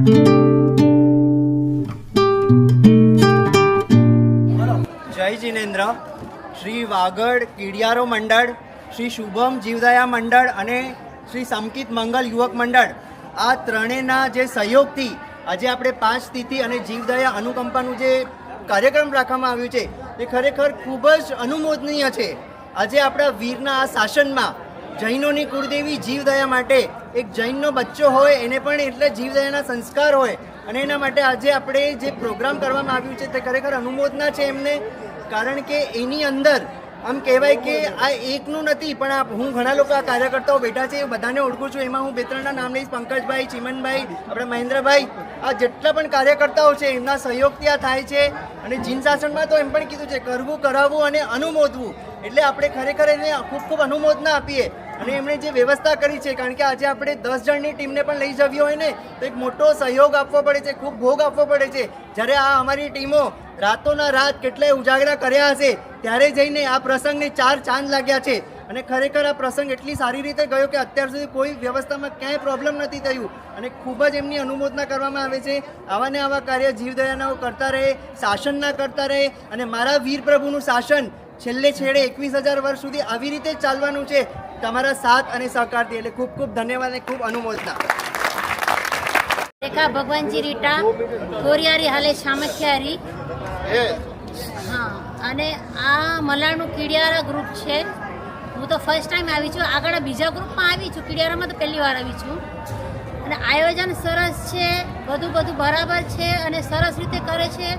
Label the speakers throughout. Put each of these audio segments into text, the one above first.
Speaker 1: જય જિનેન્દ્ર. શ્રી વાગડ કીડિયારો મંડળ, શ્રી શુભમ જીવદયા મંડળ અને શ્રી સમકિત મંગલ યુવક મંડળ, આ ત્રણેયના જે સહયોગથી આજે આપણે 5 તિથિ અને જીવદયા અનુકંપાનું જે કાર્યક્રમ રાખવામાં આવ્યું છે તે ખરેખર ખૂબ જ અનુમોદનીય છે. આજે આપણા વીરના આ શાસનમાં જૈનોની કુળદેવી જીવદયા માટે એક જૈનનો બચ્ચો હોય એને પણ એટલે જીવદયાના સંસ્કાર હોય અને એના માટે આજે આપણે જે પ્રોગ્રામ કરવામાં આવ્યું છે તે ખરેખર અનુમોદના છે એમને. કારણ કે એની અંદર આમ કહેવાય કે આ એકનું નથી, પણ હું ઘણા લોકો આ કાર્યકર્તાઓ બેઠા છે એ બધાને ઓળખું છું. એમાં હું 2-3ના નામ લઈશ. પંકજભાઈ, ચિમનભાઈ, આપણા મહેન્દ્રભાઈ, આ જેટલા પણ કાર્યકર્તાઓ છે એમના સહયોગથી આ થાય છે. અને જીન શાસનમાં તો એમ પણ કીધું છે કરવું, કરાવવું અને અનુમોદવું, એટલે આપણે ખરેખર એને ખૂબ ખૂબ અનુમોદના આપીએ. અને એમણે જે વ્યવસ્થા કરી છે, કારણ કે આજે આપણે 10 જણની ટીમને પણ લઈ જવી હોય ને તો એક મોટો સહયોગ આપવો પડે છે, ખૂબ ભોગ આપવો પડે છે. જ્યારે આ અમારી ટીમો રાતોના રાત કેટલાય ઉજાગરા કર્યા હશે ત્યારે જઈને આ પ્રસંગને 4 ચાંદ લાગ્યા છે. અને ખરેખર આ પ્રસંગ એટલી સારી રીતે ગયો કે અત્યાર સુધી કોઈ વ્યવસ્થામાં ક્યાંય પ્રોબ્લેમ નથી થયું અને ખૂબ જ એમની અનુમોદના કરવામાં આવે છે. આવા ને આવા કાર્ય જીવદયાના કરતા રહે, શાસનના કરતા રહે અને મારા વીર પ્રભુનું શાસન છેલ્લે છેડે 21,000 વર્ષ સુધી આવી રીતે જ ચાલવાનું છે તમારા સાથ અને સહકારથી. એટલે ખૂબ ખૂબ ધન્યવાદ અને ખૂબ અનુમોદના.
Speaker 2: રેખા ભગવાનજી રીટા, કોરિયારી હાલે શામખિયારી. હા, અને આ મલાડનું કીડિયારા ગ્રુપ છે. હું તો ફર્સ્ટ ટાઈમ આવી છું. આગળ બીજા ગ્રુપમાં આવી છું, કીડિયારામાં તો પહેલી વાર આવી છું. અને આયોજન સરસ છે, બધું બરાબર છે અને સરસ રીતે કરે છે.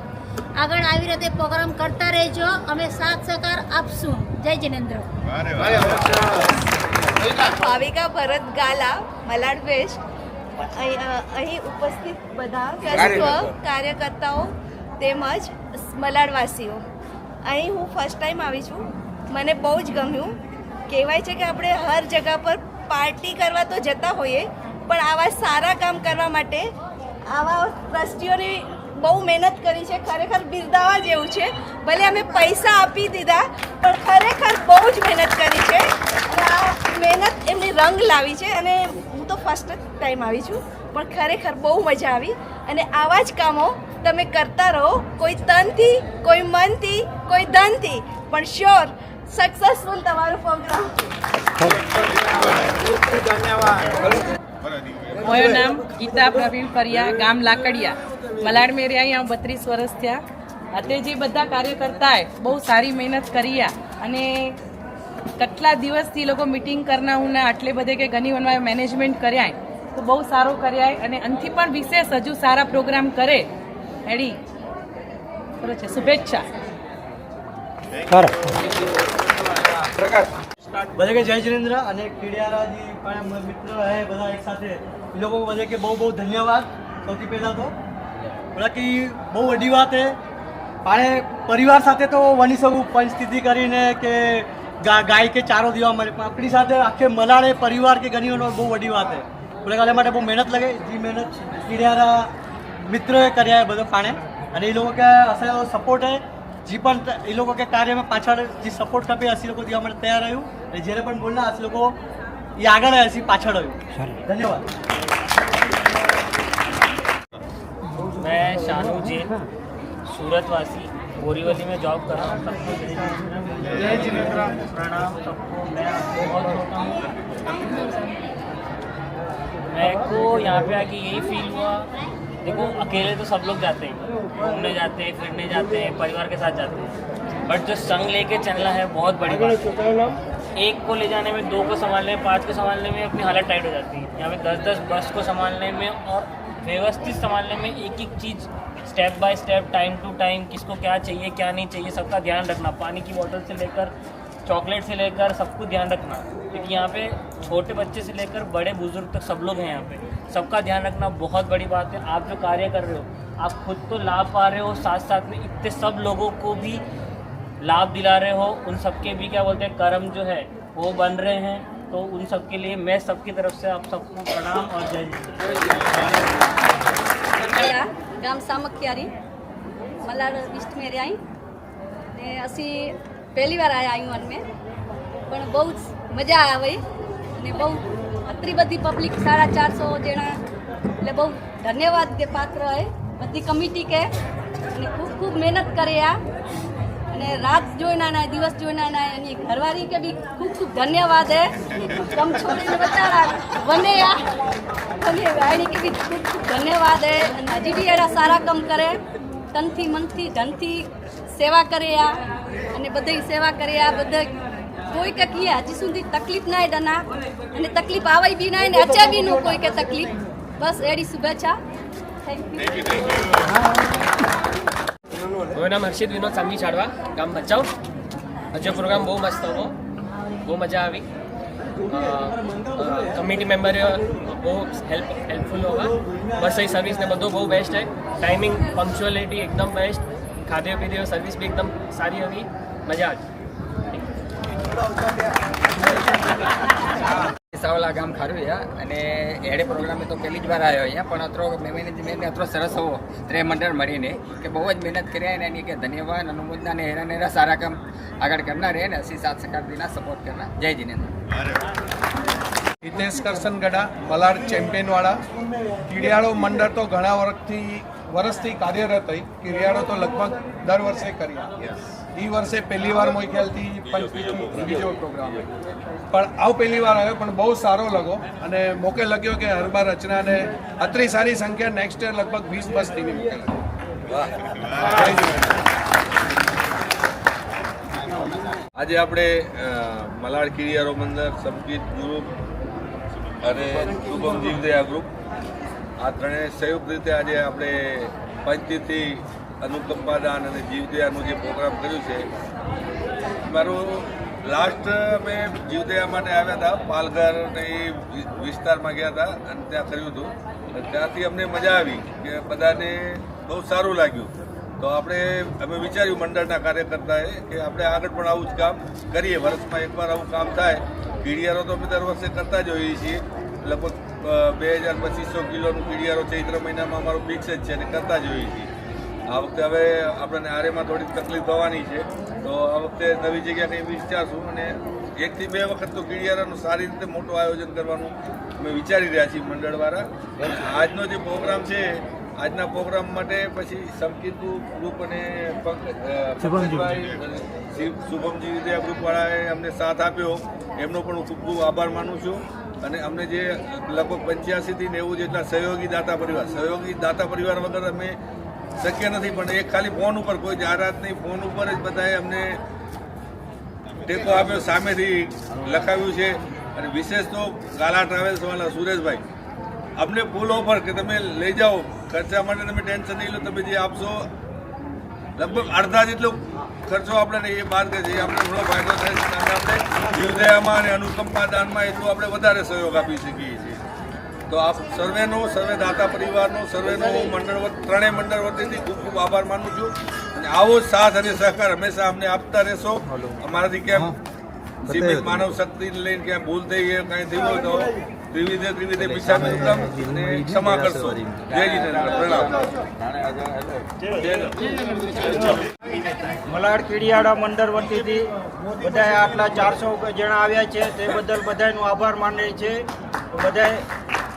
Speaker 2: આગળ આવી રીતે પ્રોગ્રામ કરતા રહેજો, અમે સાથ સહકાર આપશું. જય જિનેન્દ્ર.
Speaker 3: ભાવિકા ભરત ગાલા, મલાડ વેસ્ટ. અહીં ઉપસ્થિત બધા સર્વ કાર્યકર્તાઓ તેમજ મલાડવાસીઓ, અહીં હું ફર્સ્ટ ટાઈમ આવી છું. મને બહુ જ ગમ્યું. કહેવાય છે કે આપણે હર જગ્યા પર પાર્ટી કરવા તો જતા હોઈએ, પણ આવા સારા કામ કરવા માટે આવા ટ્રસ્ટીઓની બહુ મહેનત કરી છે. ખરેખર બિરદાવા જેવું છે. ભલે અમે પૈસા આપી દીધા પણ ખરેખર બહુ જ મહેનત કરી છે અને આ મહેનત એમની રંગ લાવી છે. અને હું તો ફર્સ્ટ ટાઈમ આવી છું, પણ ખરેખર બહુ મજા આવી. અને આવા જ કામો તમે કરતા રહો, કોઈ તનથી, કોઈ મનથી, કોઈ ધનથી, પણ શ્યોર સક્સેસફુલ તમારો પ્રોગ્રામ.
Speaker 4: મારું નામ ગીતા પ્રવીણ પરિયા, ગામ લાકડિયા, મલાડ મેં રહ્યા અહીંયા 32 વર્ષ થયા. અત્યારે જે બધા કાર્યકર્તાએ બહુ સારી મહેનત કરી અને કેટલા દિવસથી લોકો મીટિંગ કરના હું આટલે બધે કે ઘણી વનમાં મેનેજમેન્ટ કર્યા તો બહુ સારું કર્યા અને અંથી પણ વિશેષ હજુ સારા પ્રોગ્રામ કરે એડી બરાબર છે. શુભેચ્છા.
Speaker 1: બધે કે જય जिनेंद्र અને કીડિયારા जी પણ મિત્ર હે બધા એક સાથે એ લોકો બધે કે બહુ ધન્યવાદ. સૌથી પહેલાં તો બોલા કે બહુ વડી વાત હે પાણે પરિવાર સાથે તો વની શકું પંચતિથિ કરીને કે ગાય કે ચારો દેવા મળે, પણ આપણી સાથે આખે મલાડે પરિવાર કે ઘણી બહુ વડી વાત હે. બોલે કાલે માટે બહુ મહેનત લગે, જે મહેનત કીડિયારા મિત્રોએ કર્યા है બધો પાણે અને એ લોકો કે અસાયો સપોર્ટ હે. जी पण ये लोगों के कार्य में पाछड़ जी सपोर्ट खपे असी लोग दिवा માટે તૈયાર રહ્યું અને જ્યારે પણ બોલના અસી લોકો ये આગળ આવ્યા અસી પાછળ આવ્યું. ધન્યવાદ.
Speaker 5: मैं शानू जैन, सूरतवासी, बोरीवली में जॉब कर रहा हूँ. सबको जय जिनेंद्र, प्रणाम सबको. मैं बहुत छोटा हूँ. मेरे को यहाँ पे आके यही फील हुआ, देखो अकेले तो सब लोग जाते हैं, घूमने जाते हैं, फिरने जाते हैं, परिवार के साथ जाते हैं, बट जो संग लेके चलना है बहुत बड़ी बात है. एक को ले जाने में, 2 को संभालने में, 5 को संभालने में अपनी हालत टाइट हो जाती है. यहाँ पे 10-10 बस को संभालने में और व्यवस्थित संभालने में एक चीज़ step by step, time to time, किसको क्या चाहिए क्या नहीं चाहिए सबका ध्यान रखना. पानी की बोतल से लेकर चॉकलेट से लेकर सबको ध्यान रखना, क्योंकि यहाँ पे छोटे बच्चे से लेकर बड़े बुजुर्ग तक सब लोग हैं. यहाँ पे सबका ध्यान रखना बहुत बड़ी बात है. आप जो कार्य कर रहे हो आप खुद तो लाभ पा रहे हो, साथ साथ में इतने सब लोगों को भी लाभ दिला रहे हो. उन सबके भी क्या बोलते हैं कर्म जो है वो बन रहे हैं. तो उन सब के लिए मैं सबकी तरफ से आप सबको प्रणाम और जय
Speaker 3: जिनेंद्र. ગામ સામખિયારી, મલાડ ઈસ્ટ મેં રહ્યા ને અસી પહેલી વાર આવ્યા અહીં વન में, પણ બહુ જ મજા આવી અને બહુ અત્રી બધી પબ્લિક 450 જણા એટલે બહુ
Speaker 6: धन्यवाद के पात्र है बधी कमिटी के અને ખૂબ ખૂબ મહેનત કર્યા અને રાત જોઈના ના દિવસ જોઈના ના એની ઘરવાળી કે બી ખૂબ ખૂબ ધન્યવાદ હે કમ છોડીને બચારા વનેયા અને વાણી કે બી ખૂબ ખૂબ ધન્યવાદ હે અને હજી બી એડા સારા કામ કરે તનથી મનથી ધનથી સેવા કર્યા અને બધી સેવા કર્યા બધા કોઈ કે કી હજી સુધી તકલીફ ના ડના અને તકલીફ આવે બી ના ને અચે બી નો કોઈ કે તકલીફ બસ એડી શુભેચ્છા થેન્ક યુ
Speaker 7: મારું નામ હર્ષિત વિનોદ સાંગી છાડવા ગામ ભચાઉ. આજે પ્રોગ્રામ બહુ મસ્ત હતો, બહુ મજા આવી. કમિટી મેમ્બર બહુ હેલ્પફુલ હોવા. બસ એ સર્વિસ ને બધું બહુ બેસ્ટ છે. ટાઈમિંગ પંક્ચ્યુઅલિટી એકદમ બેસ્ટ. ખાધે પીધે સર્વિસ બી એકદમ સારી હતી. મજા આવી.
Speaker 8: સાવલા ગામ ખારુયા અને એડે પ્રોગ્રામે તો પહેલી જ વાર આવ્યો અહીંયા, પણ અત્રો મેનેજમેન્ટ અત્રો સરસ હોવો ત્રે મંડળ મળીને કે બહુ જ મહેનત કર્યા અને એની કે ધન્યવાદ અનુમોદના ને હેરા સારા કામ આગળ કરનાર રહે ને અસી સાથ સહકાર દીના સપોર્ટ કરનાર. જય જીનેન્દ્ર.
Speaker 9: હિતેશ કરસનગઢા, મલાડ ચેમ્પિયનવાળા. કીડિયાળો મંડળ તો ઘણા વર્ષથી કાર્યરત હતી. કીડિયાળો તો લગભગ દર વર્ષે કર્યા. એ વર્ષે પહેલી વાર મોઈ ખ્યાલથી બીજો પ્રોગ્રામ પણ આવ પહેલી વાર આવ્યો, પણ બહુ સારો લગો અને મોકે લગ્યો કે હર બાર રચનાને અત્રી સારી સંખ્યા નેક્સ્ટ યર લગભગ 20 બસ ટીવી મોકે લગ્યો.
Speaker 10: આજે આપણે મલાડ કીડિયારો મંડળ, સમકીત ગ્રુપ અને શુભમ જીવદયા ગ્રુપ આ ત્રણેય સંયુક્ત રીતે આજે આપણે પંચતીથી અનુકંપા દાન અને જીવદયાનું જે પ્રોગ્રામ કર્યું છે. મારું લાસ્ટ અમે જીવદયા માટે આવ્યા હતા, પાલઘર ને એ વિસ્તારમાં ગયા હતા અને ત્યાં કર્યું હતું. ત્યાંથી અમને મજા આવી કે બધાને બહુ સારું લાગ્યું. તો અમે વિચાર્યું મંડળના કાર્યકર્તાએ કે આપણે આગળ પણ આવું જ કામ કરીએ. વર્ષમાં એકવાર આવું કામ થાય. કીડિયારો તો અમે દર વર્ષે કરતા જ હોઈએ છીએ. લગભગ 2200 કિલોનું કીડિયારો ચૈત્ર મહિનામાં અમારું ફિક્સ જ છે અને કરતા જ હોઈએ છીએ. આ વખતે હવે આપણને આરેમાં થોડીક તકલીફ થવાની છે, તો આ વખતે નવી જગ્યા કંઈ વિચારશું અને 1 થી 2 વખત તો કીડિયારાનું સારી રીતે મોટું આયોજન કરવાનું અમે વિચારી રહ્યા છીએ મંડળવાળા. આજનો જે પ્રોગ્રામ છે, આજના પ્રોગ્રામ માટે પછી સમકીત ગ્રુપ અને શુભમજી વિદ્યા ગ્રુપવાળાએ અમને સાથ આપ્યો, એમનો પણ હું ખૂબ ખૂબ આભાર માનું છું. અને અમને જે લગભગ 85 થી 90 જેટલા સહયોગી દાતા પરિવાર વગર અમે શક્ય નથી. પણ એક ખાલી ફોન ઉપર, કોઈ જાહેરાત નહીં, ફોન ઉપર જ બધાએ અમને ટેકો આપ્યો, સામેથી લખાવ્યું છે. અને વિશેષ તો ગાલા ટ્રાવેલ્સવાળા સુરેશભાઈ અમને ફૂલ ઓફર કે તમે લઈ જાઓ, ખર્ચા માટે તમે ટેન્શન નહીં લો, તમે જે આપશો લગભગ અડધા જેટલો ખર્ચો આપણે એ બાદ કે જે આપણે થોડો ફાયદો થાય છે. આપણે જીવદયામાં અને અનુકંપા દાનમાં એટલું આપણે વધારે સહયોગ આપી શકીએ છીએ. તો આપ સર્વે દાતા પરિવારનો, સર્વેનો ત્રણેય મંડળ વતીથી ખૂબ ખૂબ આભાર માનું છું. અને આવો સાથ અને સહકાર હંમેશા અમને આપતા રહેશો. અમારાથી કેમ સીમિત માનવ શક્તિ લઈને ક્યાં ભૂલ થઈ ગઈ, કાંઈ થયું હોય તો ત્રિવિધે મિચ્છામિ દુક્કડમ અને ક્ષમા કરશો. જય જીનેન્દ્ર. પ્રણામ.
Speaker 11: મલાડ કીડિયાળા મંડળ વતીથી બધાએ આટલા 400 જણા આવ્યા છે તે બદલ બધાનો આભાર માને છે. બધાએ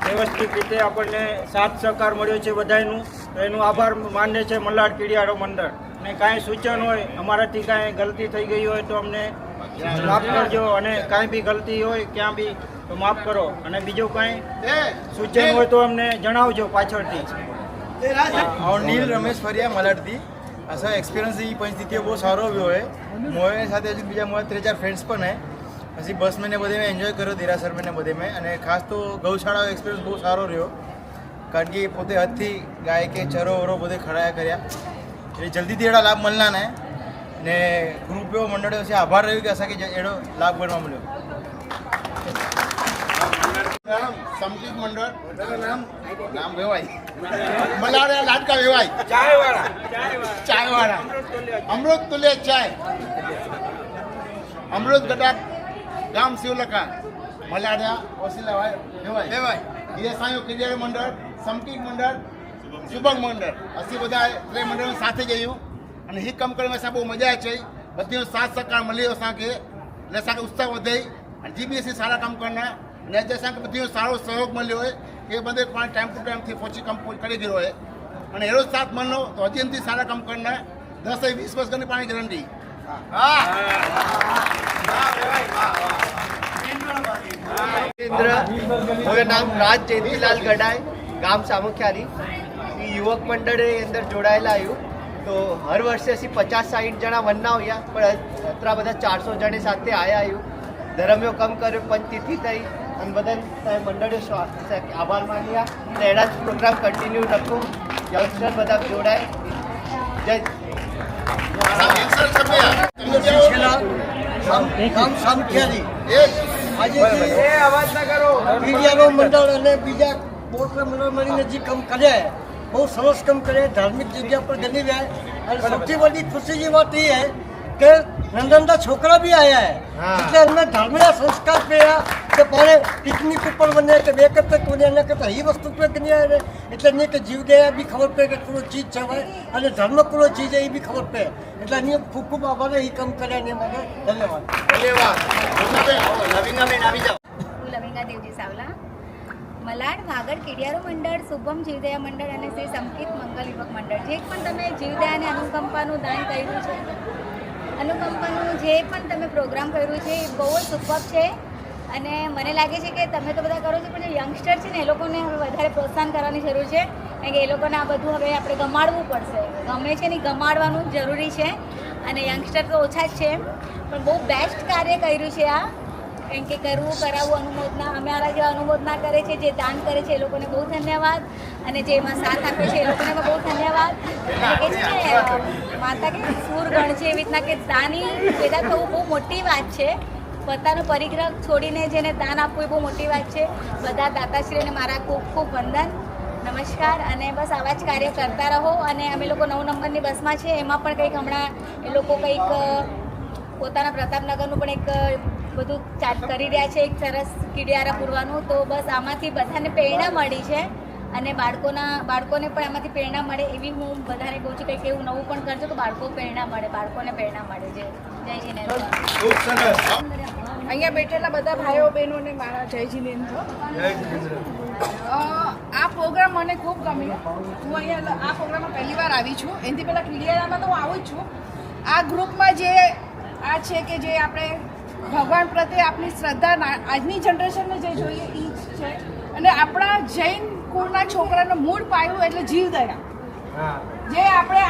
Speaker 11: વ્યવસ્થિત રીતે આપણને સાથ સહકાર મળ્યો છે બધાનું, તો એનો આભાર માને છે મલાડ કીડિયાળો મંડળ. ને કાંઈ સૂચન હોય, અમારાથી કાંઈ ગલતી થઈ ગઈ હોય તો અમને માફ કરજો, અને કાંઈ બી ગલતી હોય ક્યાં બી તો માફ કરો. અને બીજું કાંઈ સૂચન હોય તો અમને જણાવજો પાછળથી.
Speaker 12: और नील रमेश फरिया मलाड थी. ऐसा एक्सपीरियंस ही परिस्थिति बहुत सारो हुआ है. मोए साथ हजू बीजा मोए 3-4 फ्रेंड्स पण है. પછી બસ મેં ને બધે મેં એન્જોય કર્યો, દેરાસર મેં ને બધે મેં. અને ખાસ તો ગૌશાળા એક્સપિરિયન્સ બહુ સારો રહ્યો, કારણ કે પોતે હાથથી ગાય કે ચરો વરો બધે ખડાયા કર્યા એટલે જલ્દીથી એડા લાભ મળના ને ગ્રુપ એવો મંડળ્યો છે. આભાર રહ્યો કે અસાં કે એડો લાભ બનવા મળ્યો.
Speaker 13: સમકીત મંડળ નામ વેવાય મલાડ લાડકા વેવાય ચાયવાળા અમૃત તુલ્ય ચાય અમૃત ગટા ગામ શિવલકા મલાડા ઓસિલા વેવાય ये सायो किडियारो मंडळ, समकीत मंडळ, शुभम मंडळ अशी બધા ત્રણ મંડળ સાથે જયું અને ही કામ કરવા માં બહુ મજા આવી. બધી સાથ સહકાર મળ્યો સાકે એટલે સાકે ઉત્સાહ વધે અને જીબીએસસી સારા કામ કરના અને જે સાકે બધી સારો સહયોગ મળ્યો હોય એ બધે પાણી ટાઈમ ટુ ટાઈમથી પહોંચી કામ કરી ગયો હોય અને એનો સાથ માનો તો હજી સારા કામ કરનાર 10-20 વર્ષ કરીને પાણી ગેરંટી.
Speaker 1: મારું નામ રાજ જયંતિલાલ ગડાય, ગામ સામખિયારી. યુવક મંડળે અંદર જોડાયેલા આવ્યું તો હર વર્ષે ਅਸੀਂ 50-60 જણા વનના હોયા પણ અત્રા બધા 400 જણે સાથે આયા આવ્યું. ધર્મ્યો કમ કર્યો પંચતિથિ થઈ અને બધા મંડળે આભાર માન્યા અને એના જ પ્રોગ્રામ કન્ટિન્યુ રખું. યંગસ્ટર બધા જોડાય. જય
Speaker 14: મીડિયાનો મંડળ અને બીજા બોર્ડના મંડળ મળીને જે કામ કરે બહુ સરસ કામ કરે. ધાર્મિક જગ્યા પર ગણી જાય અને સૌથી બધી ખુશી की बात ये है कि नंदनदा छोकरा भी आया है એટલે એમને ધાર્મિક સંસ્કાર પેયા કે પાણે પિકનિક ઉપર બને કે બે કરતા કોને એના કરતા એ વસ્તુ પર ગણી આવે એટલે નહીં કે જીવદયા બી ખબર પડે કે કોઈ ચીજ છે અને ધર્મ કોઈ ચીજ એ બી ખબર પડે એટલે એની ખૂબ ખૂબ આભાર એ કામ કર્યા એની માટે ધન્યવાદ.
Speaker 1: લવિંગાબેન આવી જાઓ.
Speaker 15: હું લવિંગા દેવજી સાવલા, મલાડ વાગડ કીડિયારો મંડળ, શુભમ જીવદયા મંડળ અને શ્રી સંકિત મંગલ યુવક મંડળ. જે પણ તમે જીવદયા અને અનુકંપાનું દાન કર્યું છે, અનુકંપાનું જે પણ તમે પ્રોગ્રામ કર્યું છે એ બહુ જ સુપર છે અને મને લાગે છે કે તમે તો બધા કરો છો પણ જે યંગસ્ટર છે ને એ લોકોને હવે વધારે પ્રોત્સાહન કરવાની જરૂર છે કારણ કે એ લોકોને આ બધું હવે આપણે ગમાડવું પડશે. ગમે છે ને ગમાડવાનું જરૂરી છે અને યંગસ્ટર તો ઓછા જ છે પણ બહુ બેસ્ટ કાર્ય કર્યું છે આ. કેમ કે કરવું કરાવવું અનુમોદના અમારા જે અનુમોદના કરે છે, જે દાન કરે છે એ લોકોને બહુ ધન્યવાદ અને જે એમાં સાથ આપે છે એ લોકોને બહુ ધન્યવાદ. અને કે છે ને માતા કે સૂરગણ છે એવી રીતના કે દાની પેદા થવું બહુ મોટી વાત છે. પોતાનો પરિગ્રહ છોડીને જેને દાન આપવું એ બહુ મોટી વાત છે. બધા દાતાશ્રીઓને મારા ખૂબ ખૂબ વંદન, નમસ્કાર અને બસ આવા જ કાર્ય કરતા રહો. અને અમે લોકો 9 નંબરની બસમાં છે એમાં પણ કંઈક હમણાં એ લોકો કંઈક પોતાના પ્રતાપનગરનું પણ એક બધું ચાટ કરી રહ્યા છે, એક સરસ કીડિયારા પૂરવાનું. તો બસ આમાંથી બધાને પ્રેરણા મળી છે અને બાળકોને પણ આમાંથી પ્રેરણા મળે એવી હું બધાને કહું છું. કંઈક એવું નવું પણ કરજો તો બાળકોને પ્રેરણા મળે છે. જય જીનેન્દ્ર.
Speaker 3: અહીંયા બેઠેલા બધા ભાઈઓ બહેનોને મારા જય જીનેન્દ્ર. આ પ્રોગ્રામ મને ખૂબ ગમ્યો. હું અહીંયા આ પ્રોગ્રામમાં પહેલી વાર આવી છું. એનાથી પહેલાં કીડિયારામાં તો હું આવું જ છું. આ ગ્રુપમાં જે આ છે કે જે આપણે ભગવાન પ્રત્યે આપણી શ્રદ્ધા આજની જનરેશનને જે જોઈએ એ જ છે અને આપણા જૈન કુળના છોકરાનો મૂળ પાયું એટલે જીવદયા. જે આપણે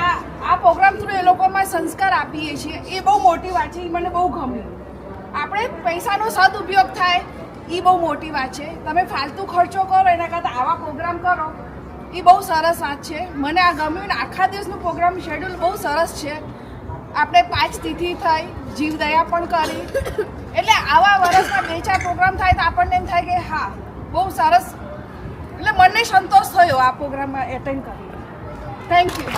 Speaker 3: આ પ્રોગ્રામ થ્રુ એ લોકોમાં સંસ્કાર આપીએ છીએ એ બહુ મોટી વાત છે. એ મને બહુ ગમ્યું. આપણે પૈસાનો સદઉપયોગ થાય એ બહુ મોટી વાત છે. તમે ફાલતુ ખર્ચો કરો એના કરતાં આવા પ્રોગ્રામ કરો એ બહુ સરસ વાત છે. મને આ ગમ્યું ને આખા દિવસનું પ્રોગ્રામ શેડ્યુલ બહુ સરસ છે. આપણે 5 તિથિ થઈ, જીવદયા પણ કરી એટલે આવા વર્ષમાં 2-4 પ્રોગ્રામ થાય તો આપણને એમ થાય કે હા બહુ સરસ. એટલે મને સંતોષ થયો આ પ્રોગ્રામમાં એટેન્ડ કરી. Thank you.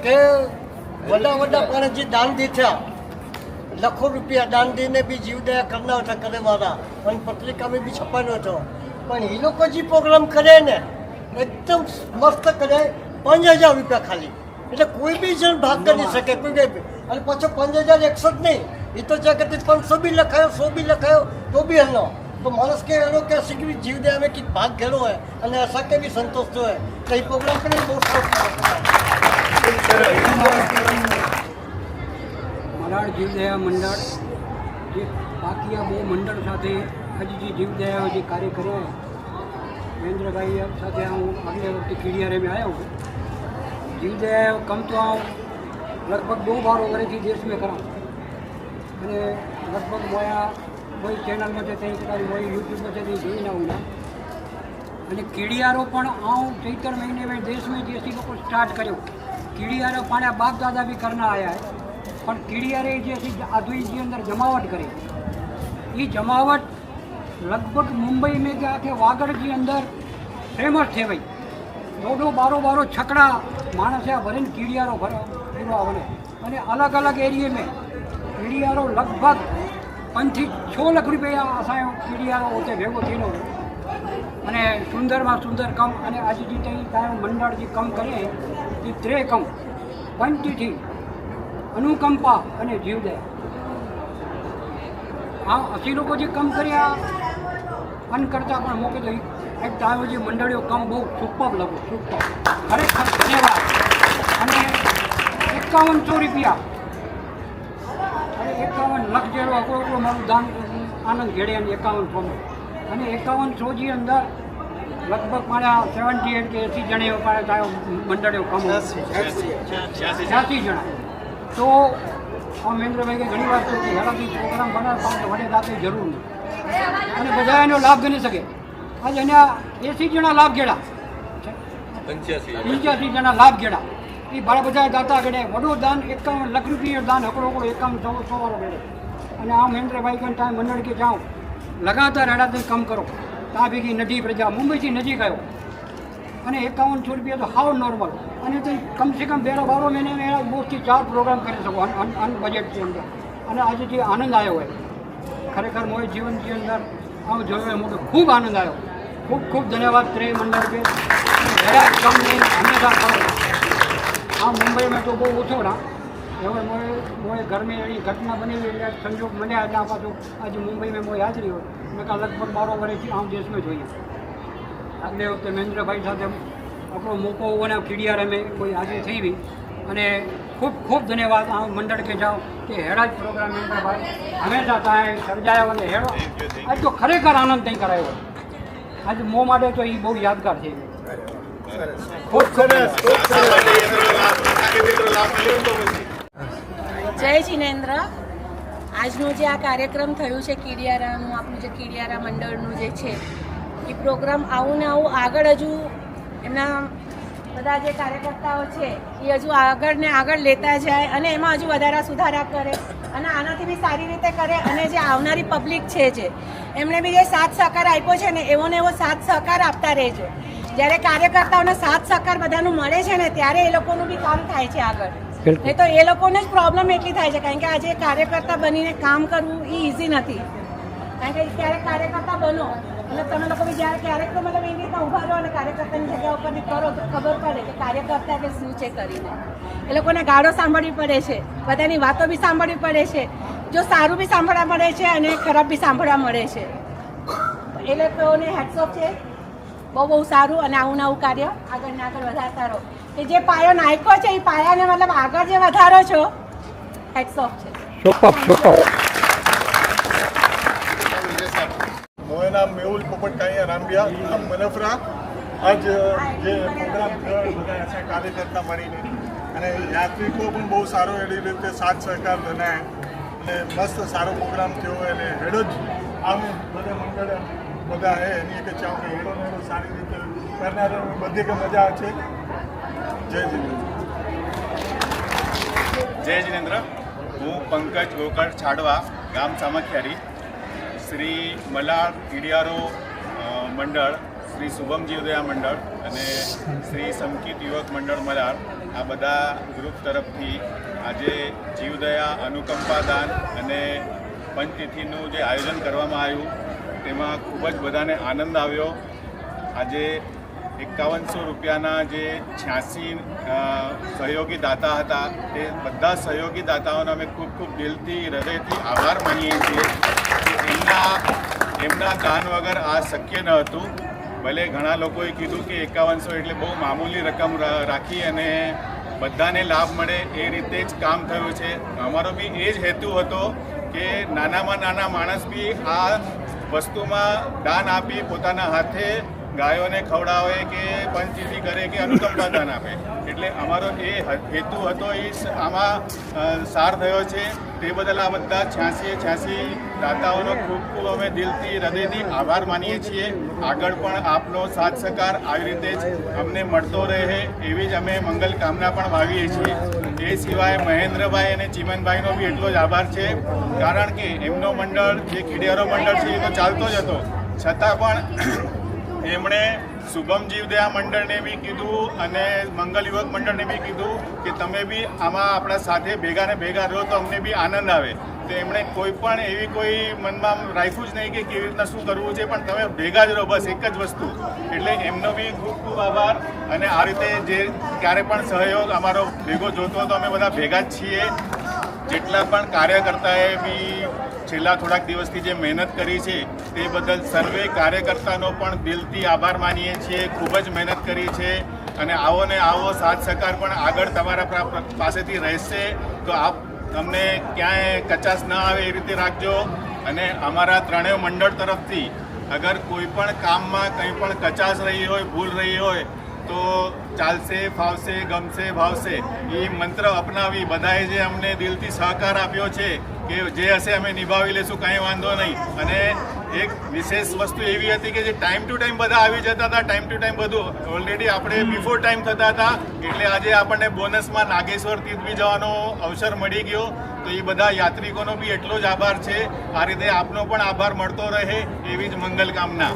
Speaker 14: કે વડા પણ જે દાન દીધા લાખો રૂપિયા દાન દઈને બી જીવદયા કરનાર હતા કરેવાળા અને પત્રિકામાં બી છપાયો હતો પણ એ લોકો જે પ્રોગ્રામ કરે ને એકદમ મસ્ત કરે. 5000 રૂપિયા ખાલી એટલે કોઈ બી જણ ભાગ કરી શકે કોઈ બી. અને પાછો 5100 જ નહીં, એ તો જગત 500 બી લખાયો, 100 બી લખાયો તો બી હલો तो मानस के एनो के सिकरी जीव दे में कि भाग घेरो है અને ऐसा के भी संतोष जो है तो ये प्रोग्राम के लिए बहुत
Speaker 16: મલાડ જીવદયા મંડળ જે બાકીયા બહુ મંડળ સાથે આજે જે જીવદયા જે કાર્ય કર્યા મહેન્દ્રભાઈ સાથે હું આગલે વખતે કીડિયારે में आया हूँ. जीवदया कम तो लगभग 2 बार वरी देश में करा અને લગભગ वही चैनल में थे वही यूट्यूब में थे જોઈને આવું અને કીડિયારો પણ चैत्र महीने में देश में जैसे लोग स्टार्ट करो कीड़ियारो पाने बाप दादा भी करना आया है पर कीड़ियारे जैसी आधुनिक जी अंदर जमावट करे ये जमावट लगभग मुंबई में क्या थे वागड़ जी अंदर फेमस थे भाई 2 12 छकड़ा मानस भरे कीड़ियारो पूरा बने और अलग अलग एरिए में कीड़ियारो लगभग 5 થી 6 लाख रुपया असा कीड़ियारो होते भेगो थी અને સુંદરમાં સુંદર કમ અને આજે જે ત્યાં મંડળ જે કમ કરે એ 3 કમ પંચથી અનુકંપા અને જીવદયા આ અસી લોકો જે કમ કર્યા અન્ન કરતાં પણ મોકલી દઈ એક તારો જે મંડળીઓ કામ બહુ સુપર લાગુ સુપર ખરેખર ધન્યવાદ. અને 5100 રૂપિયા અને 51 લાખ જેટલો આપણો મારું દાન આનંદ ઘેડે અને 5100 અને 5100 ની અંદર લગભગ મારા 78 કે 80 જણે પાડે મંડળીઓ કામ 86 જણા. તો મહેન્દ્રભાઈ કે ઘણી વાર કે હેરાથી પ્રોગ્રામ બનાવવા તો વડે દાતે જરૂર નહીં અને બધા એનો લાભ ગણી શકે. આજે એના 80 જણા લાભ ઘેડા 85 જણા લાભ ઘેડા એ બડા બધા દાતા ગણે વડું દાન 51 લાખ રૂપિયા દાન હકડો 5100 વાળો ગણે. અને આ મહેન્દ્રભાઈ કે ત્યાં મંડળ કે જાઓ લગાતાર હેડાથી કામ કરો. ત્યાં ભેગી નદી પ્રજા મુંબઈથી નજીક આવ્યો અને 5100 રૂપિયા તો હાવ નોર્મલ. અને તો કમસે કમ 12 મહિને મેં મોસ્ટલી 4 પ્રોગ્રામ કરી શકો અન બજેટની અંદર. અને આજે જે આનંદ આવ્યો હોય ખરેખર મોએ જીવનની અંદર આમ જોયો મોટો ખૂબ આનંદ આવ્યો. ખૂબ ખૂબ ધન્યવાદ ત્રય મંડળ કે હેરાન કમ નહીં હંમેશા કરો. આ મુંબઈમાં તો બહુ ઓછો ના હવે મોએ ઘર મેં એની ઘટના બનેલી એટલે સંજોગ બન્યા એટલે પાછું આજે મુંબઈમાં મોએ હાજરી હોય મેં કાં લગભગ 12 વર્ષથી આમ દેશમાં જોઈએ. આગલે વખતે મહેન્દ્રભાઈ સાથે આપણો મોકો અને કીડિયાર અમે કોઈ હાજરી થઈ ગઈ અને ખૂબ ખૂબ ધન્યવાદ આ મંડળ કે જાઓ કે હેડા જ પ્રોગ્રામ મહેન્દ્રભાઈ હંમેશા ત્યાં સર્જાયો અને હેડો આજ તો ખરેખર આનંદ નહીં કરાયો. આજે મો માટે તો એ બહુ યાદગાર છે. ખૂબ સરસ.
Speaker 4: જય જિનેન્દ્ર. આજનું જે આ કાર્યક્રમ થયું છે કીડિયારાનું આપણું જે કીડિયારા મંડળનું જે છે એ પ્રોગ્રામ આવું ને આવું આગળ હજુ એમના બધા જે કાર્યકર્તાઓ છે એ હજુ આગળ ને આગળ લેતા જાય અને એમાં હજુ વધારા સુધારા કરે અને આનાથી બી સારી રીતે કરે અને જે આવનારી પબ્લિક છે જે એમણે બી જે સાથ સહકાર આપ્યો છે ને એવો ને એવો સાથ સહકાર આપતા રહેજો. જ્યારે કાર્યકર્તાઓને સાથ સહકાર બધાનું મળે છે ને ત્યારે એ લોકોનું બી કામ થાય છે આગળ. નહીં તો એ લોકોને જ પ્રોબ્લેમ એટલી થાય છે કારણ કે આજે કાર્યકર્તા બનીને કામ કરવું એ ઇઝી નથી. કારણ કે ક્યારેક કાર્યકર્તા બનો અને તમે લોકો બી જ્યારે ક્યારેક તો મતલબ એવી રીતના ઊભા રહો અને કાર્યકર્તાની જગ્યા ઉપર બી કરો તો ખબર પડે કે કાર્યકર્તા કે શું છે કરીને. એ લોકોને ગાળો સાંભળવી પડે છે, બધાની વાતો બી સાંભળવી પડે છે. જો સારું બી સાંભળવા મળે છે અને ખરાબ બી સાંભળવા મળે છે. એ લોકોને હેડ્સ ઓફ છે. બહુ બહુ સારું અને આવું નવું કાર્ય આગળ ને આગળ વધારતા રહો. કે જે પાયો નાખ્યો છે એ પાયાને મતલબ આગળ જે વધારો છો હેડ્સ ઓફ છે.
Speaker 17: मेरा नाम मेहुल पोपट काइया रामबिया हम मनफरा आज જે પ્રોગ્રામ થયો બધા ऐसा કાર્યકર્તા મળીને અને યાત્રિકો પણ બહુ સારો એવી રીતે સાથ સહકાર બનાય અને મસ્ત સારો પ્રોગ્રામ થયો અને હેડો જ આમ બધા મંડળ બધા હે એની કે ચાહું કે હેડો ને સારી રીતે કરનાર બધી કે મજા છે.
Speaker 18: જય જિનેન્દ્ર. હું પંકજ ગોકળ છાડવા ગામ સામખિયારી શ્રી મલાડ કીડિયારો મંડળ, શ્રી શુભમ જીવદયા મંડળ અને શ્રી સમકિત યુવક મંડળ મલાડ આ બધા ગ્રુપ તરફથી આજે જીવદયા અનુકંપા દાન અને પંચતિથિનું જે આયોજન કરવામાં આવ્યું તેમાં ખૂબ જ બધાને આનંદ આવ્યો. આજે 5100 રૂપિયાના જે 86 સહયોગી દાતા હતા તે બધા સહયોગી દાતાઓનો અમે ખૂબ ખૂબ દિલથી હૃદયથી આભાર માનીએ છીએ. એમના દાન વગર આ શક્ય ન હતું. ભલે ઘણા લોકોએ કીધું કે 5100 એટલે બહુ મામૂલી રકમ રાખી અને બધાને લાભ મળે એ રીતે જ કામ થયું છે. અમારો બી એ જ હેતુ હતો કે નાનામાં નાના માણસ બી આ વસ્તુમાં દાન આપી પોતાના હાથે ગાયોને ખવડાવે કે પંચતિથિ કરે કે અનુકંપા દાન આપે. એટલે અમારો એ હેતુ હતો એ આમાં સાર થયો છે. તે બદલ આ બધા 86 દાતાઓનો ખૂબ ખૂબ અમે દિલથી હૃદયથી આભાર માનીએ છીએ. આગળ પણ આપનો સાથ સહકાર આવી રીતે જ અમને મળતો રહે એવી જ અમે મંગલ કામના પણ ભાવીએ છીએ. એ સિવાય મહેન્દ્રભાઈ અને ચીમનભાઈનો બી એટલો જ આભાર છે કારણ કે એમનો મંડળ જે કીડિયારો મંડળ છે એ તો ચાલતો જ હતો છતાં પણ એમણે શુભમ જીવદયા મંડળને બી કીધું અને મંગલ યુવક મંડળને બી કીધું કે તમે બી આમાં આપણા સાથે ભેગા ને ભેગા રહો તો અમને બી આનંદ આવે. તો એમણે કોઈ પણ એવી કોઈ મનમાં રાખ્યું જ નહીં કે કેવી રીતના શું કરવું છે, પણ તમે ભેગા જ રહો, બસ એક જ વસ્તુ. એટલે એમનો બી ખૂબ ખૂબ આભાર. અને આ રીતે જે ક્યારે પણ સહયોગ અમારો ભેગો જોતો હતો અમે બધા ભેગા જ છીએ. જેટલા પણ કાર્યકર્તાએ બી છેલ્લા થોડાક દિવસથી જે મહેનત કરી છે તે બદલ સર્વે કાર્યકર્તાનો પણ દિલથી આભાર માનીએ છીએ. ખૂબ જ મહેનત કરી છે અને આવો ને આવો સાથ સહકાર પણ આગળ તમારા પાસેથી રહેશે. તો આપ તમને ક્યાંય કચાશ ન આવે એ રીતે રાખજો. અને અમારા ત્રણેય મંડળ તરફથી અગર કોઈ પણ કામમાં કંઈ પણ કચાશ રહી હોય, ભૂલ રહી હોય તો ચાલશે, ફાવશે, ગમશે, ભાવશે એ મંત્ર અપનાવી બધાએ જે અમને દિલથી સહકાર આપ્યો છે કે જે હશે અમે નિભાવી લેશું, કંઈ વાંધો નહીં. અને એક વિશેષ વસ્તુ એવી હતી કે જે ટાઈમ ટુ ટાઈમ બધા આવી જતા હતા, ટાઈમ ટુ ટાઈમ બધું ઓલરેડી આપણે બિફોર ટાઈમ થતા હતા, એટલે આજે આપણને બોનસમાં નાગેશ્વર તીર્થ બી જવાનો અવસર મળી ગયો. તો એ બધા યાત્રિકોનો બી એટલો જ આભાર છે. આ રીતે આપનો પણ આભાર મળતો રહે એવી જ મંગલ કામના.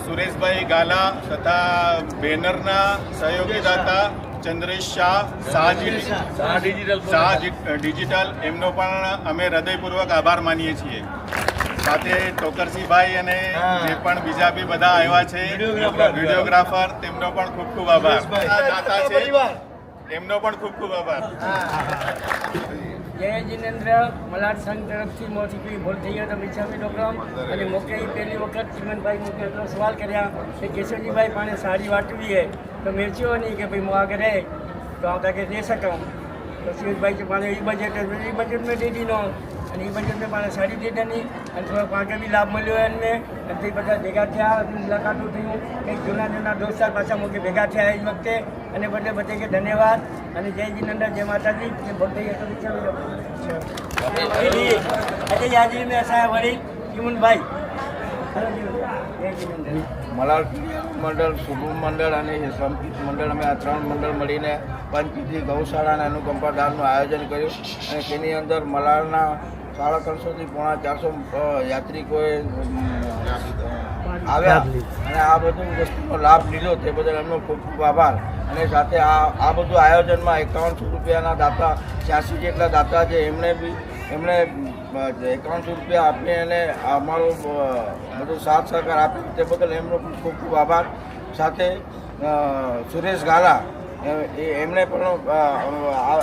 Speaker 18: સુરેશભાઈ ગાલા તથા બેનરના સહયોગી દાતા ચંદ્રેશ શાહ, શાહ ડિજિટલ, એમનો પણ અમે હૃદયપૂર્વક આભાર માનીએ છીએ. સાથે ટોકરસિંહભાઈ અને જે પણ બીજા બી બધા આવ્યા છે વિડીયોગ્રાફર, તેમનો પણ ખૂબ ખૂબ આભાર. દાતા છે એમનો પણ ખૂબ ખૂબ આભાર.
Speaker 16: જય જિનેન્દ્ર મલાડ સંઘ તરફથી મોટી ભૂલ થઈ ગયો તો મિચ્છામી ડોક્રમ અને મોકે પહેલી વખત ચિમનભાઈ મોકે એટલો સવાલ કર્યા કે કેશવજીભાઈ પાણે સાડી વાટવી હે તો મેચ્યો નહીં કે ભાઈ હું આગળ રહે તો આવતા કે દે શકું. તો સુરેશભાઈ પાણે એ બજેટ મેં દે દીધો અને એ બજેટ મેં પાણે સાડી દે દીધી અને થોડોક આગળ બી લાભ મળ્યો એમને. અને તે બધા ભેગા થયા, મુલાકાતો થયું, કંઈક જૂના દોસ્તાર પાછા મોકે ભેગા થયા એ વખતે. અને બધે કે ધન્યવાદ અને જય જિનેન્દ્ર, જય માતાજી. જે બોલ થઈ તો આજે યાદી મેં અસાયા વડીલ ચિમનભાઈ
Speaker 19: મલાડ મંડળ, શુભમ મંડળ અને સંકિત મંડળ, અમે આ ત્રણ મંડળ મળીને પંચતિથી ગૌશાળા અને અનુકંપા દાનનું આયોજન કર્યું. અને તેની અંદર મલાડના 350 થી પોણા 400 યાત્રિકોએ આવ્યા અને આ બધું વસ્તુનો લાભ લીધો. તે બદલ એમનો ખૂબ ખૂબ આભાર. અને સાથે આ બધું આયોજનમાં 5100 રૂપિયાના દાતા, 86 જેટલા દાતા છે એમણે 5100 રૂપિયા આપી અને અમારો બધું સાથ સહકાર આપ્યો. તે બદલ એમનો ખૂબ ખૂબ આભાર. સાથે સુરેશ ગાલા એમણે પણ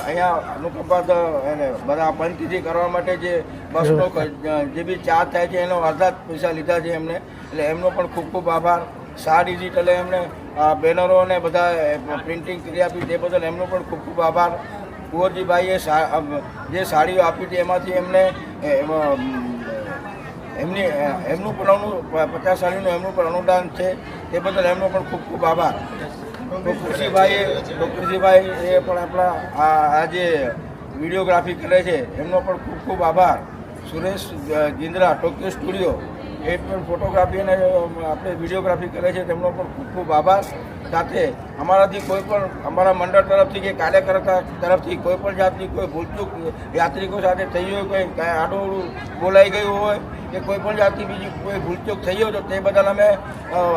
Speaker 19: અહીંયા અનુકંપા બધા પંચતિથિ કરવા માટે જે બસનો જે બી ચાર્જ થાય છે એનો અડધા જ પૈસા લીધા છે એમને, એટલે એમનો પણ ખૂબ ખૂબ આભાર. શાહ ડિજિટલે એમણે બેનરો અને બધા પ્રિન્ટિંગ કરી આપી, તે બદલ એમનો પણ ખૂબ ખૂબ આભાર. કુંવરજીભાઈએ જે સાડીઓ આપી હતી એમાંથી એમનું પણ 50 સાડીનું એમનું પણ અનુદાન છે, તે બદલ એમનો પણ ખૂબ ખૂબ આભાર. ટોકરસિંહભાઈ એ પણ આપણા આ જે વિડીયોગ્રાફી કરે છે એમનો પણ ખૂબ ખૂબ આભાર. સુરેશ જિંદ્રા ટોક્યો સ્ટુડિયો એ પણ ફોટોગ્રાફી અને આપણે વિડીયોગ્રાફી કરે છે, તેમનો પણ ખૂબ ખૂબ આભાર. સાથે અમારાથી કોઈ પણ અમારા મંડળ તરફથી કે કાર્યકર્તા તરફથી કોઈ પણ જાતની કોઈ ભૂલચૂક યાત્રિકો સાથે થઈ હોય, કોઈ આડોળું બોલાઈ ગયું હોય કે કોઈ પણ જાતની બીજી કોઈ ભૂલચૂક થઈ હોય તો તે બદલ અમે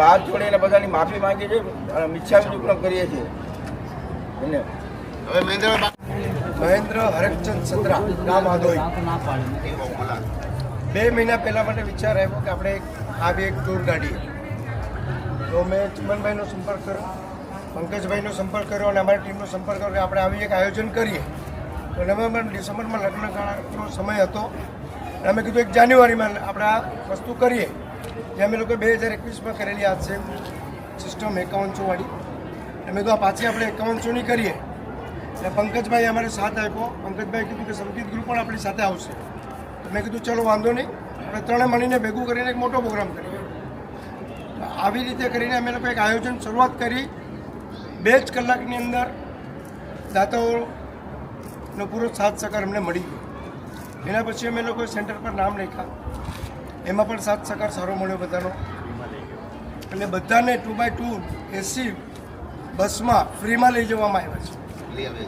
Speaker 19: હાથ જોડીને બધાની માફી માંગીએ છીએ અને મિચ્છામી દુક્કડમ કરીએ છીએ. ધન્યવાદ.
Speaker 14: મહેન્દ્ર હરકચંદ સત્રા, ગામ આદોઈ. 2 મહિના પહેલાં માટે વિચાર આવ્યો કે આપણે આવી એક ટૂર કાઢીએ. તો મેં ચિમનભાઈનો સંપર્ક કર્યો, પંકજભાઈનો સંપર્ક કર્યો અને અમારી ટીમનો સંપર્ક કર્યો કે આપણે આવી એક આયોજન કરીએ. તો નવેમ્બર ડિસેમ્બરમાં લગ્નગાળાનો સમય હતો. અમે કીધું 1 જાન્યુઆરીમાં આપણે આ વસ્તુ કરીએ. જે અમે લોકો 2021માં કરેલી આ સેમ સિસ્ટમ 5100 વાળી. અમે કીધું આ પાછી આપણે 5100ની કરીએ. અને પંકજભાઈ અમારે સાથ આપ્યો. પંકજભાઈ કીધું કે સંગીત ગ્રુપ પણ આપણી સાથે આવશે. મેં કીધું ચલો વાંધો નહીં, આપણે ત્રણે મળીને ભેગું કરીને એક મોટો પ્રોગ્રામ કરીએ. આવી રીતે કરીને અમે લોકો એક આયોજન શરૂઆત કરી. 2 જ કલાકની અંદર દાતાઓનો પૂરો સાથ સહકાર અમને મળી ગયો. એના પછી અમે લોકો સેન્ટર પર નામ લખ્યા, એમાં પણ સાથ સહકાર સારો મળ્યો બધાનો. અને બધાને 2x2 એસી બસમાં ફ્રીમાં લઈ જવામાં આવ્યા છે.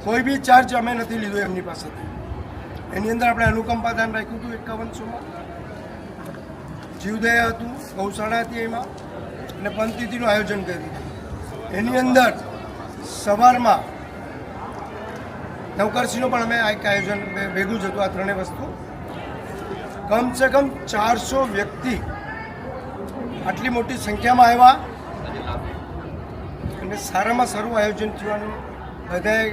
Speaker 14: કોઈ બી ચાર્જ અમે નથી લીધો એમની પાસેથી. એની અંદર આપણે અનુકંપા દાન રાખ્યું હતું 5100માં, જીવદયા હતું, ગૌશાળા હતી એમાં, અને પંચતિથિનું આયોજન કર્યું. એની અંદર સવારમાં નવકરસિંહનું પણ અમે એક આયોજન ભેગું જ હતું. આ ત્રણેય વસ્તુ કમસે કમ 400 વ્યક્તિ આટલી મોટી સંખ્યામાં આવ્યા અને સારામાં સારું આયોજન થવાનું બધાએ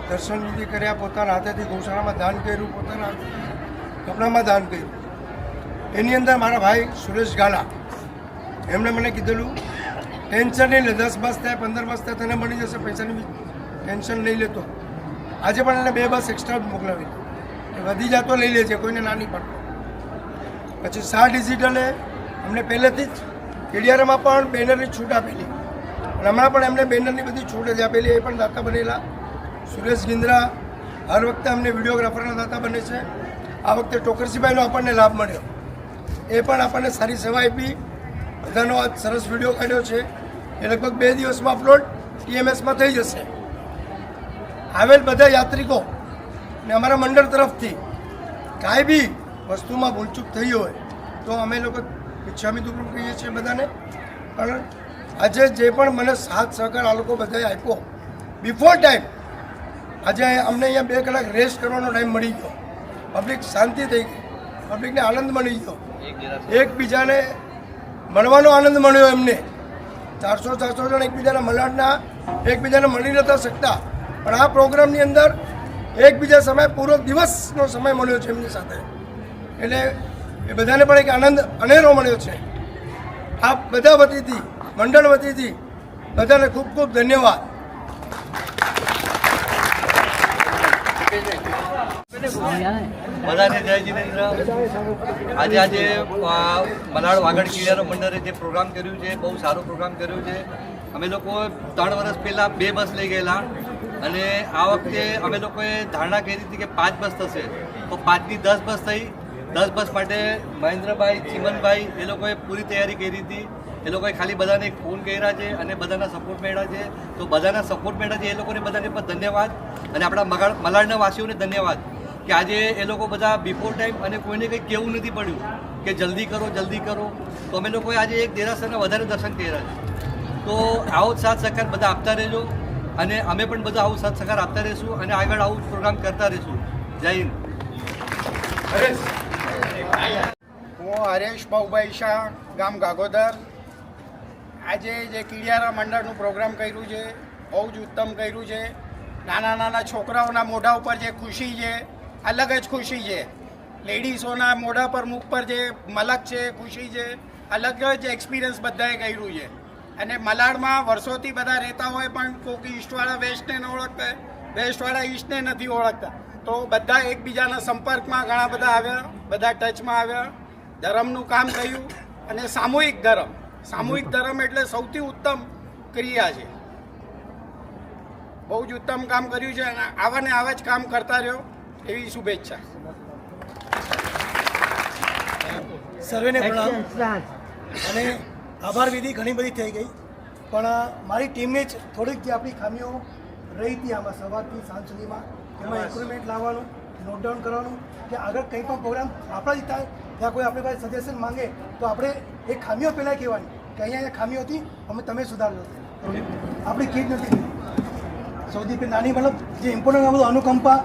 Speaker 14: દર્શન વિધિ કર્યા, પોતાના હાથેથી ગૌશાળામાં દાન કર્યું, પોતાના કપડામાં દાન કર્યું. એની અંદર મારા ભાઈ સુરેશ ગાલા એમણે મને કીધેલું ટેન્શન નહીં લે, 10 બસ થાય 15 બસ થાય તને મળી જશે, પૈસાની બી ટેન્શન નહીં લેતો. આજે પણ એને 2 બસ એક્સ્ટ્રા મોકલાવી, વધી જતો લઈ લેજે, કોઈને ના નહીં પડતો. પછી શાહ ડિજિટલે અમને પહેલેથી જ કેડિયારામાં પણ બેનરની છૂટ આપેલી અને હમણાં પણ એમને બેનરની બધી છૂટ જ આપેલી. એ પણ દાતા બનેલા. સુરેશ ગિંદ્રા હર વખતે અમને વિડીયોગ્રાફરના દાતા બને છે. આ વખતે ટોકરસીભાઈનો આપણને લાભ મળ્યો, એ પણ આપણને સારી સેવા આપી. બધાનો આ સરસ વિડીયો કાઢ્યો છે, એ લગભગ 2 દિવસમાં અપલોડ TMSમાં થઈ જશે. આવેલ બધા યાત્રિકો ને અમારા મંડળ તરફથી કાંઈ બી વસ્તુમાં ભૂલચૂક થઈ હોય તો અમે લોકો ઈચ્છામી દુઃખ કહીએ છીએ બધાને. પણ આજે જે પણ મને સાથ સહકાર આ લોકો બધાએ આપ્યો બિફોર ટાઈમ, આજે અમને અહીંયા 2 કલાક રેસ્ટ કરવાનો ટાઈમ મળી ગયો. પબ્લિક શાંતિ થઈ ગઈ, પબ્લિકને આનંદ મળી ગયો, એકબીજાને મળવાનો આનંદ મળ્યો. એમને 400 જણ એકબીજાના મલાડના એકબીજાને મળી નતા શકતા, પણ આ પ્રોગ્રામની અંદર એકબીજા સમય પૂરો દિવસનો સમય મળ્યો છે એમની સાથે. એટલે એ બધાને પણ એક આનંદ અનેરો મળ્યો છે. આ બધા વતીથી, મંડળ વતીથી બધાને ખૂબ ખૂબ ધન્યવાદ.
Speaker 20: બધાને જય જિનેન્દ્ર. આજે મલાડ વાગડ કિડિયારો મંડળે જે પ્રોગ્રામ કર્યું છે, બહુ સારો પ્રોગ્રામ કર્યો છે. અમે લોકો 3 વર્ષ પહેલાં 2 બસ લઈ ગયેલા અને આ વખતે અમે લોકોએ ધારણા કરી હતી કે 5 બસ થશે, તો 5ની 10 બસ થઈ. 10 બસ માટે મહેન્દ્રભાઈ, ચિમનભાઈ એ લોકોએ પૂરી તૈયારી કરી હતી. એ લોકોએ ખાલી બધાને એક ફોન કર્યા છે અને બધાના સપોર્ટ મળ્યા છે. તો બધાના સપોર્ટ મળ્યા છે એ લોકોને બધાને પણ ધન્યવાદ. અને આપણા મલાડના વાસીઓને ધન્યવાદ કે આજે એ લોકો બધા બિફોર ટાઈમ અને કોઈને કંઈ કહેવું નથી પડ્યું કે જલ્દી કરો જલ્દી કરો. તો અમે લોકોએ આજે એક દેરાસરના વધારે દર્શન કર્યા છે. તો આવો સાથ સહકાર બધા આપતા રહેજો અને અમે પણ બધા આવું સાથ સહકાર આપતા રહીશું અને આગળ આવું પ્રોગ્રામ કરતા રહીશું. જય હિન્દ.
Speaker 21: હું હરેશ બાઉભાઈ શાહ, ગામ ગાગોદર. આજે જે કિડિયારા મંડળનું પ્રોગ્રામ કર્યું છે બહુ જ ઉત્તમ કર્યું છે. નાના નાના છોકરાઓના મોઢા ઉપર જે ખુશી છે, અલગ જ ખુશી છે. લેડીઝોના મોઢા પર, મુખ પર જે મલક છે, ખુશી છે, અલગ જ એક્સપિરિયન્સ બધાએ કર્યું છે. અને મલાડમાં વર્ષોથી બધા રહેતા હોય પણ કોઈક ઈસ્ટવાળા વેસ્ટને ન ઓળખતા, વેસ્ટવાળા ઈસ્ટને નથી ઓળખતા. તો બધા એકબીજાના સંપર્કમાં ઘણા બધા આવ્યા, બધા ટચમાં આવ્યા, ધર્મનું કામ થયું. અને સામૂહિક ધર્મ એટલે સૌથી ઉત્તમ ક્રિયા છે. બહુ જ ઉત્તમ કામ કર્યું છે અને આવા ને આવા જ કામ કરતા રહ્યો એવી શુભેચ્છા.
Speaker 14: સર્વેને પ્રણામ અને આભાર વિધિ ઘણી બધી થઈ ગઈ, પણ મારી ટીમને જ થોડીક જે આપણી ખામીઓ રહી હતી આમાં સવારથી સાંજ સુધીમાં, એમાં ઇમ્પ્રુવમેન્ટ લાવવાનું, નોટડાઉન કરવાનું કે આગળ કંઈ પણ પ્રોગ્રામ આપણાથી થાય ત્યાં કોઈ આપણી પાસે સજેશન માંગે તો આપણે એ ખામીઓ પહેલાં કહેવાની કે અહીંયા ખામીઓ હતી, તમે સુધારજો. આપણી કીટ નથી સૌથી પહેલાં નાની, મતલબ જે ઇમ્પોર્ટન્ટ કામ હતું અનુકંપા,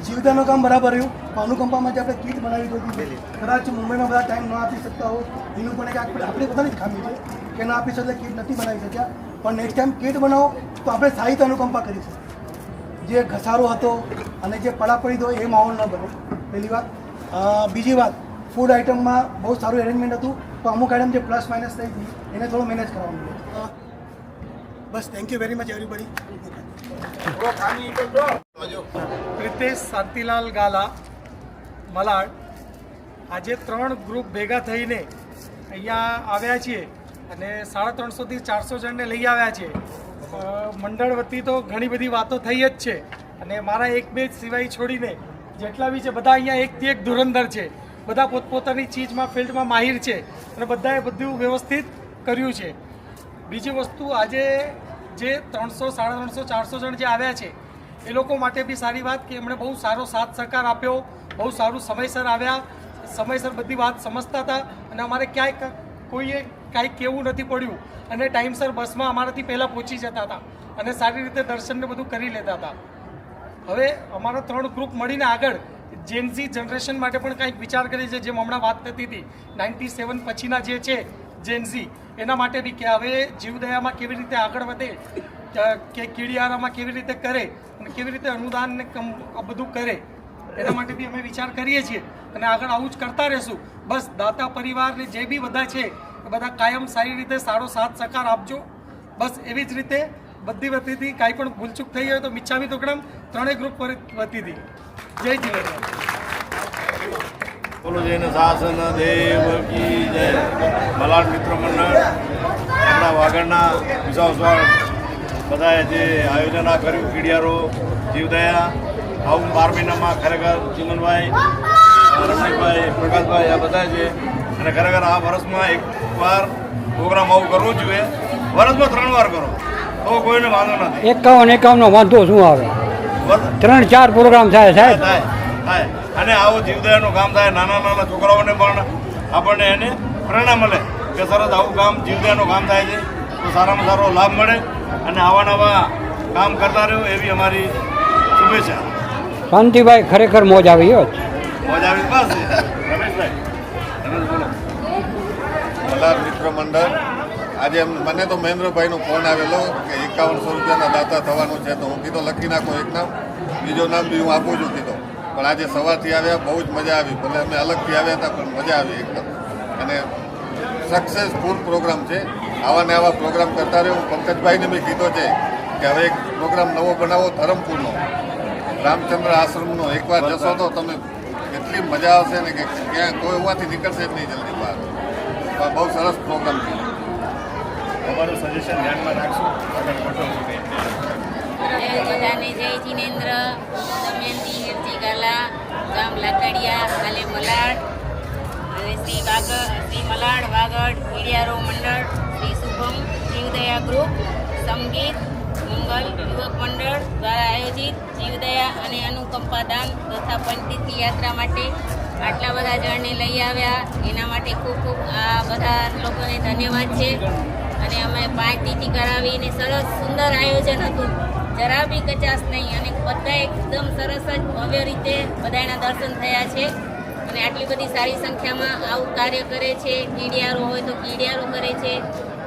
Speaker 14: જીવતાનું કામ બરાબર રહ્યું. પણ અનુકંપામાં જે આપણે કીટ બનાવી હતી, કદાચ મુંબઈમાં બધા ટાઈમ ન આપી શકતા હોય એનું પણ એક આપણી પોતાની જ ખામી છે કે ન આપી શકતા, કીટ નથી બનાવી શક્યા. પણ નેક્સ્ટ ટાઈમ કીટ બનાવો તો આપણે સાહિત્ય અનુકંપા કરીશું. જે ઘસારો હતો અને જે પડાપડી હતો એ માહોલ ન બને, પહેલી વાત. બીજી વાત, ફૂડ આઇટમમાં બહુ સારું એરેન્જમેન્ટ હતું, તો અમુક આઇટમ જે પ્લસ માઇનસ થઈ હતી એને થોડું મેનેજ કરવાનું. બસ, thank you very much everybody.
Speaker 22: Pritesh Shantilal Gala, Malad. આજે 3 ગ્રુપ ભેગા થઈને અહીંયા આવ્યા છીએ અને 350 થી 400 જણને લઈ આવ્યા છીએ. મંડળ વતી તો ઘણી બધી વાતો થઈ જ છે અને મારા 1-2 સિવાય છોડીને જેટલા બી છે બધા અહીંયા એકથી એક ધુરંધર છે. બધા પોતપોતાની ચીજમાં, ફિલ્ડમાં માહિર છે અને બધાએ બધું વ્યવસ્થિત કર્યું છે. બીજી વસ્તુ, આજે જે 300, 350, 400 જણ જે આવ્યા છે એ લોકો માટે બી સારી વાત કે એમણે બહુ સારો સાથ સહકાર આપ્યો, બહુ સારું સમયસર આવ્યા, સમયસર બધી વાત સમજતા હતા અને અમારે ક્યાંય કોઈએ કાંઈ કહેવું નથી પડ્યું અને ટાઈમસર બસમાં અમારાથી પહેલાં પહોંચી જતા હતા અને સારી રીતે દર્શનને બધું કરી લેતા હતા. હવે અમારા 3 ગ્રુપ મળીને આગળ જેનઝી જનરેશન માટે પણ કંઈક વિચાર કરી છે. જેમ હમણાં વાત થતી હતી 97 પછીના જે છે જેનઝી, એના માટે બી કે હવે જીવદયામાં કેવી રીતે આગળ વધે કે કીડિયારામાં કેવી રીતે કરે અને કેવી રીતે અનુદાન ને આ બધું કરે એના માટે બી અમે વિચાર કરીએ છીએ અને આગળ આવું જ કરતા રહીશું. બસ દાતા પરિવારને જે બી બધા છે એ બધા કાયમ સારી રીતે સારો સાથ સહકાર આપજો. બસ એવી જ રીતે બધી વતીથી કાંઈ પણ ભૂલચૂક થઈ હોય તો મિચ્છામી દુક્કડમ ત્રણેય ગ્રુપ વતીથી જય જીવન.
Speaker 2: બોલો જૈન શાસન દેવ કી જય. મલાડ મિત્ર મંડળ આપણા વાગડના વિશાળ બધાએ જે આયોજન આ કર્યું કીડિયારો જીવદયા આવું 12 મહિનામાં ખરેખર ચીમનભાઈ રમણીકભાઈ પ્રકાશભાઈ આ બધા છે અને ખરેખર આ વર્ષમાં એકવાર પ્રોગ્રામ આવું કરવો જોઈએ. વર્ષમાં 3 વાર કરો તો કોઈને વાંધો નથી.
Speaker 16: 51 વાંધો શું આવે? 3-4 પ્રોગ્રામ થાય સાહેબ
Speaker 2: થાય અને આવું જીવદયાનું કામ થાય. નાના નાના છોકરાઓને પણ આપણને એને પ્રેરણા મળે કે સરસ આવું કામ જીવદયાનું કામ થાય છે તો સારામાં સારો લાભ મળે અને આવા નવા કામ કરતા રહ્યો એવી અમારી શુભેચ્છા.
Speaker 16: શાંતિભાઈ ખરેખર મોજ આવી હોત.
Speaker 2: મોજ આવી બસ. રમેશભાઈ બોલો.
Speaker 5: મલાડ મિત્ર મંડળ આજે મને તો મહેન્દ્રભાઈનો ફોન આવેલો કે 5100 રૂપિયાના દાતા થવાનું છે તો હું કીધો લખી નાખો એક નામ, બીજો નામ બી હું આપું છું કીધો. પણ આજે સવારથી આવ્યા બહુ જ મજા આવી. ભલે અમે અલગથી આવ્યા હતા પણ મજા આવી એકદમ અને સક્સેસફુલ પ્રોગ્રામ છે. આવા ને આવા પ્રોગ્રામ કરતા રહ્યો. હું પંકજભાઈને મેં કીધો છે કે હવે એક પ્રોગ્રામ નવો બનાવો ધરમપુરનો રામચંદ્ર આશ્રમનો. એકવાર જશો તો તમે એટલી મજા આવશે ને કે ક્યાં કોઈ હોવાથી નીકળશે જ નહીં જલ્દી બહાર. બહુ સરસ પ્રોગ્રામ છે.
Speaker 2: તમારું સજેશન ધ્યાનમાં રાખશું.
Speaker 23: જય બધાને જય જિનેન્દ્ર. દમયંતી હિરજી ગાલા ગામ લાકડિયા હાલે મલાડ અને શ્રી મલાડ વાગડ કીડિયારો મંડળ શ્રી શુભમ જીવદયા ગ્રુપ સંગીત મંગલ યુવક મંડળ દ્વારા આયોજિત જીવદયા અને અનુકંપા દાન તથા પંચતીર્થ યાત્રા માટે આટલા બધા જણને લઈ આવ્યા એના માટે ખૂબ ખૂબ આ બધા લોકોને ધન્યવાદ છે. અને અમે 5 તિથિ કરાવીને સરસ સુંદર આયોજન હતું, જરા બી કચાશ નહીં અને બધા એકદમ સરસ જ ભવ્ય રીતે બધાના દર્શન થયા છે. અને આટલી બધી સારી સંખ્યામાં આવું કાર્ય કરે છે. કીડિયારો હોય તો કીડિયારો કરે છે,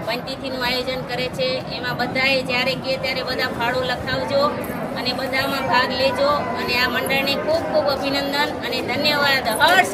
Speaker 23: પંચતિથિનું આયોજન કરે છે. એમાં બધાએ જ્યારે કહે ત્યારે બધા ફાળો લખાવજો અને બધામાં ભાગ લેજો. અને આ મંડળને ખૂબ ખૂબ અભિનંદન અને ધન્યવાદ. હર્ષ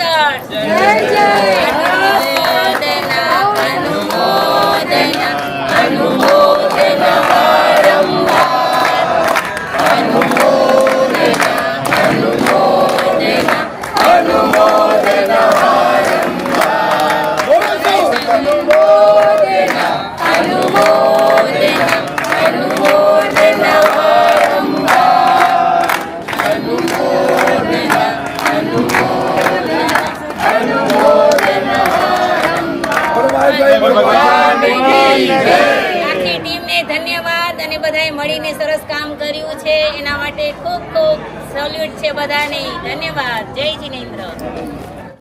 Speaker 23: આખી ટીમને ધન્યવાદ અને બધાએ મળીને સરસ કામ કર્યું છે એના માટે ખૂબ ખૂબ સેલ્યુટ છે બધાને. ધન્યવાદ. જય જિનેન્દ્ર.